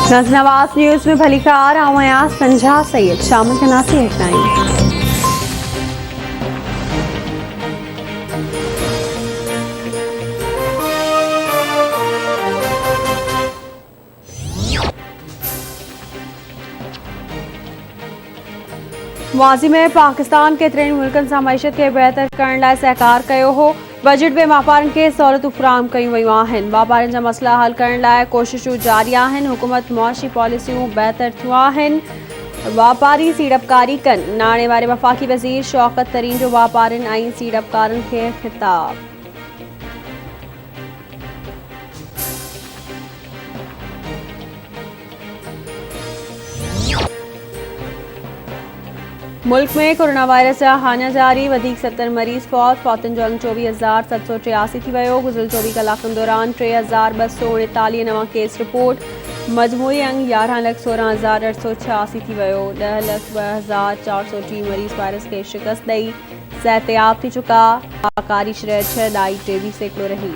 Nawaz news में भली car आवाया संझा सैयद शामिल करना से हेडलाइन। माज़ी में पाकिस्तान के 3 मुल्कनि सां मईशत खे बेहतर करण लाइ सहकार कयो हो। बजट में वापारनि खे सहूलियतूं फ़राहम कयूं वयूं आहिनि। वापारनि जा मसइला हल करण लाइ कोशिशूं जारी आहिनि। हुकूमत मुआशी पॉलिसियूं बहितर थियूं आहिनि। वापारी सीड़पकारी कनि। नाणे वारे वफ़ाक़ी वज़ीर शौकत तरीन जो वापारनि ऐं सीड़पकारनि खे ख़िताब। मुल्क में कोरोना वायरस जा हानिया जारी। 70 मरीज़ फौतन जो अंग 24,783 थी वियो। गुज़िरियल 24 कलाकनि दौरान 3,239 नवां केस रिपोर्ट। मजमूई अंग 11,16,886 थी वियो। 10,02,403 मरीज़ वायरस खे शिकस्त ॾेई सिहतयाब थी चुका। आकारी शरह 6.23% रही।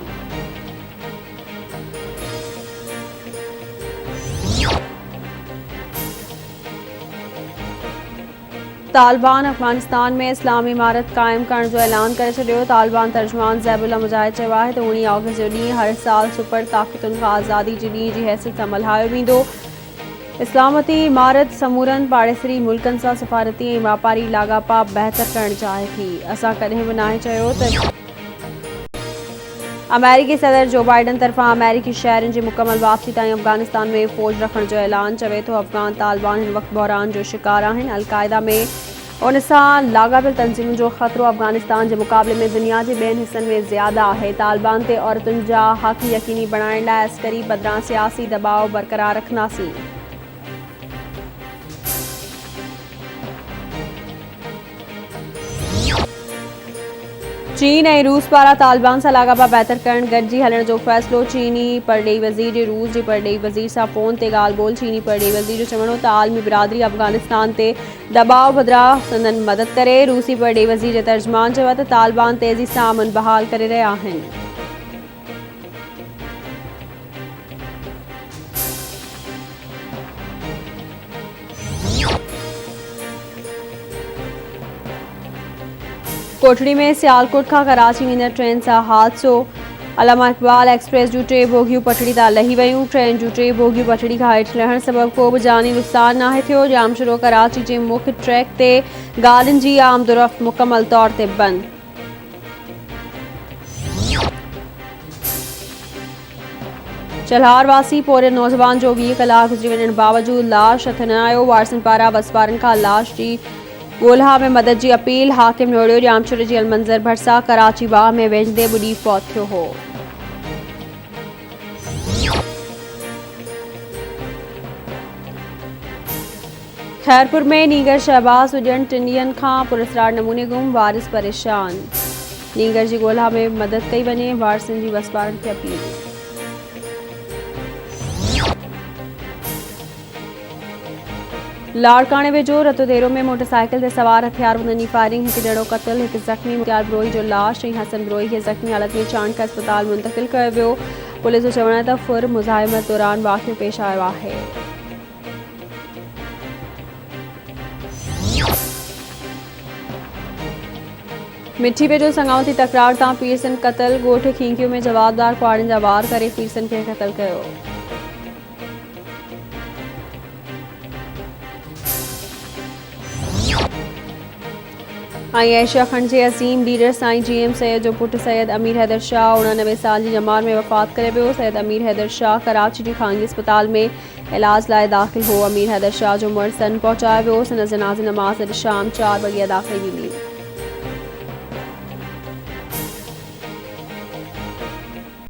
तालिबान अफगानिस्तान में इस्लामी इमारत क़ाइमु करण जो ऐलान करे छॾियो। तालिबान तर्जुमान ज़ैबुल्ला मुजाहिद चयो आहे त 19 ऑगस्ट जो ॾींहुं हर साल सुपर ताक़तुनि खां आज़ादी जे ॾींहुं जी हैसियत सां मल्हायो वेंदो। इस्लामती इमारत समूरनि पाड़ेसरी मुल्कनि सां सफ़ारती ऐं वापारी लाॻापा बहितर करणु चाहे थी। असां कॾहिं बि नाहे चयो त अमेरिकी सदर जो बाइडन तरफ़ां अमेरिकी शहरनि जी मुकमल वापसी ताईं अफ़गानिस्तान में फ़ौज रखण जो ऐलान। चवे थो अफ़गान तालिबान हिन वक़्तु बहरान जो शिकार आहिनि। अल-क़ाइदा में उन सां लाॻापियल तंज़ीमुनि जो ख़तरो अफ़गानिस्तान जे मुक़ाबले में दुनिया जे ॿियनि हिसनि में ज़्यादा आहे। तालिबान ते औरतुनि जा हक़ यक़ीनी बणाइण लाइ अस्करी बदिरां सियासी दबाव बरक़रार रखंदासीं। चीन ऐं रूस पारां तालिबान सां लाॻापा बहितर करण गॾिजी हलण जो फ़ैसिलो। चीनी परॾेही वज़ीर जे रूस जे परॾेही वज़ीर सां फ़ोन ते ॻाल्हि ॿोल। चीनी परॾेही वज़ीर जो चवणो त आलमी बिरादरी अफ़गानिस्तान ते दबाव बदिरां संदनि मदद करे। रूसी परॾेही वज़ीर जे तर्जुमान चयो त तालिबान तेज़ी सां अमन बहाल करे रहिया आहिनि। कोटड़ी में सियालकोट खां कराची वेंदड़ ट्रेन सां हादसो। अलामा इक़बाल एक्सप्रेस जूं 3 बोगियूं पटड़ी तां लही वयूं। ट्रेन जूं 3 बोगियूं पटड़ी खां हेठि लहण सबबि को बि जानी नुक़सान नाहे थियो। जामशोरो कराची जे मुख्य ट्रैक ते गाॾियुनि जी आमदोरफ़्त मुकमल तौर ते बंदि। चल्हार वासी पोरे नौजवान जो 20 कलाक गुज़री वञण बावजूदि लाश हथ न आयो। वारसनि पारां वसपारनि खां लाश जी ॻोल्हा में मदद जी अपील। हाकिम नोड़ियो। जामशोरे जी अलमंज़र भरसा कराची बाह में वेझंदे ॿुॾी फौत थियो हो। खैरपुर में नीगर शहबाज हुजनि 3 ॾींहनि खां पुरस्रार नमूने गुम। वारिस परेशान। नीगर जी ॻोल्हा में मदद कई वञे। वारसनि जी वसपारनि खे अपील। लाड़काणे वेझो रतोदेरो में मोटरसाइकिल ते सवार हथियारबंदनि जी फायरिंग। हिकु ॼणो क़तल, हिकु ज़ख़्मी। मुख्तार ब्रोही जो लाश ऐं हसन ब्रोही खे ज़ख़्मी हालत में चाणका अस्पताल मुंतक़िल कयो वियो। पुलिस जो चवणु आहे त फुर मुज़ाहिमत दौरान वाक़ियो पेश आयो आहे। मिठी वेझो संगावती तकरार तां पीरसन क़तल। ॻोठ खींकियो में जवाबदार कुआड़ियुनि जा वार करे पीरसन खे क़तल कयो। एशिया खंड जे अज़ीम लीडर साईं GM सैयद जो पुटु सैयद अमीर हैदर शाह 89 साल जी ॼमार में वफ़ात करे वियो। सैयद अमीर हैदर शाह कराची जी ख़ानगी अस्पताल में इलाज लाइ दाख़िल हो। अमीर हैदर शाह जो मुड़ुसु सन पहुचायो वियो। संदसि जनाज़े नमाज़ अॼु शाम 4 वॻे अदा कई वेंदी।